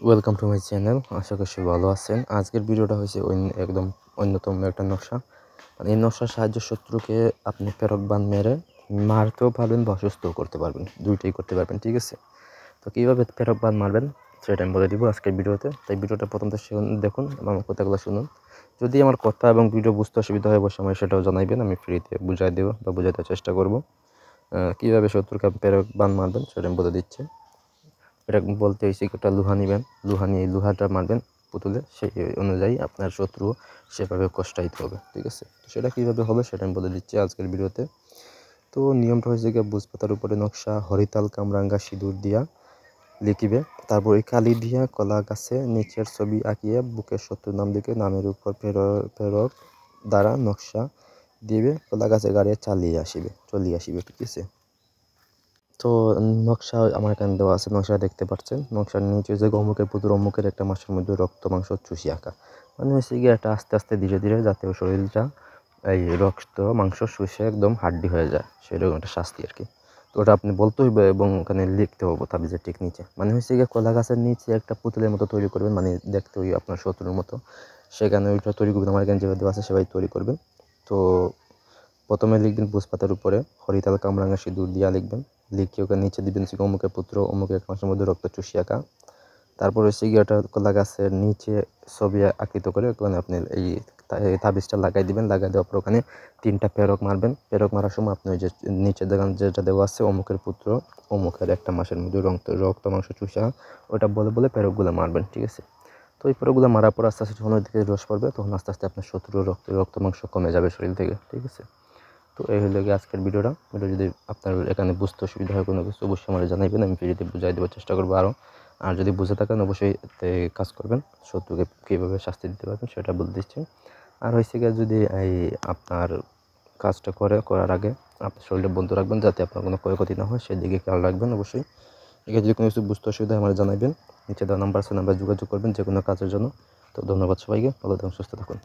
Welcome to my channel. আশা করছি ভালো আছেন। আজকের ভিডিওটা হয়েছে একদম অন্যতম একটা নকশা। মানে এই নকশার সাহায্যে শত্রুকে আপনি পেরক বান মেরে মারতেও পারবেন বা অসুস্থও করতে পারবেন, দুইটাই করতে পারবেন। ঠিক আছে, তো কীভাবে পেরক বান মারবেন সেটা আমি বলে দিব আজকের ভিডিওতে। তাই ভিডিওটা প্রথম থেকে দেখুন এবং আমার কথাগুলো শুনুন। যদি আমার কথা এবং ভিডিও বুঝতে অসুবিধা হয় অবশ্যই আমার সেটাও জানাইবেন, আমি ফ্রিতে বুঝাই দেবো বা বোঝাতে চেষ্টা করব। কীভাবে শত্রুকে পেরক বান মারবেন সেটা আমি বলে দিচ্ছি। এটা বলতে হয়েছে একটা লোহা নেবেন, লোহা নিয়ে লুহাটা মারবেন পুতুলে, সেই অনুযায়ী আপনার শত্রু সেভাবে কষ্টাইতে হবে। ঠিক আছে, তো সেটা কীভাবে হবে সেটা আমি বলে দিচ্ছি আজকের ভিডিওতে। তো নিয়মটা হয়েছে গিয়ে বুঝপাতার উপরে নকশা হরিতাল কামরাঙ্গা সিঁদুর দিয়া লিখিবে, তারপর ওই কালি দিয়া কলা গাছে নিচের ছবি আঁকিয়ে বুকের শত্রুর নাম লিখে নামের উপর ফেরক দ্বারা নকশা দিবে, কলা গাছে গাড়িয়ে চলিয়ে আসিবে। ঠিক আছে, তো নকশা আমার এখানে দেওয়া আছে, নকশা দেখতে পাচ্ছেন। নকশার নিচে যে অমুকের পুতুল অমুকের একটা মাসের মধ্যে রক্ত মাংস চুষি আঁকা, মানে হচ্ছে গিয়ে এটা আস্তে আস্তে ধীরে ধীরে যাতে ওর শরীরটা এই রক্ত মাংস শুষে একদম হাড্ডি হয়ে যায়, সেরকম একটা শাস্তি আর কি। তো ওটা আপনি বলতে হইবে এবং ওখানে লিখতে হবে তাবিজের ঠিক নিচে। মানে হচ্ছে গিয়ে কলা গাছের নিচে একটা পুতুলের মতো তৈরি করবেন, মানে দেখতে হইবে আপনার শত্রুর মতো। সেখানে ওইটা তৈরি করবেন, আমার এখানে যেভাবে দেওয়া আছে সেভাবে তৈরি করবেন। তো প্রথমে লিখবেন পুষ্পাতার উপরে হরিতাল কামরাঙ্গা সিঁদুর দিয়া লিখবেন, লিখে ওকে নিচে দিবেন অমুকের পুত্র অমুকের এক মাসের মধ্যে রক্ত চুষি আঁকা। তারপর হচ্ছে গিয়ে ওটা কলা গাছের নিচে ছবি আকৃত করে ওখানে আপনি এই তাবিজটা লাগাই দিবেন। লাগাই দেওয়ার পর ওখানে 3টা পেরক মারবেন। পেরক মারার সময় আপনি ওই যে নিচে দেখেন যেটা দেওয়া আছে অমুকের পুত্র অমুকের একটা মাসের মধ্যে রক্ত মাংস চুষা, ওটা বলে বলে পেরকগুলো মারবেন। ঠিক আছে, তো এই পেরকগুলো মারার পর আস্তে আস্তে যখন ওই দিকে রস পড়বে তখন আস্তে আস্তে আপনার শত্রুর রক্ত মাংস কমে যাবে শরীর থেকে। ঠিক আছে, তো এই হলো গিয়ে আজকের ভিডিওটা। যদি আপনার এখানে বুঝতে অসুবিধা হয় কোনো কিছু অবশ্যই আমার জানাইবেন, আমি ফ্রিতে বুঝাই দেওয়ার চেষ্টা করবো আরও। আর যদি বুঝে থাকেন অবশ্যই কাজ করবেন, শত্রুকে কীভাবে শাস্তি দিতে পারবেন সেটা বলে দিচ্ছি। আর হয়েছে গিয়ে যদি এই আপনার কাজটা করার আগে আপনার শরীরটা বন্ধ রাখবেন যাতে আপনার কোনো ক্ষয়ক্ষতি না হয়, সেদিকে খেয়াল রাখবেন অবশ্যই। এখানে যদি কোনো কিছু বুঝতে অসুবিধা হয় আমার জানাবেন, নিচে দেওয়া নাম্বার আছে, নাম্বার যোগাযোগ করবেন যে কোনো কাজের জন্য। তো ধন্যবাদ সবাইকে, ভালো থাকুন, সুস্থ থাকুন।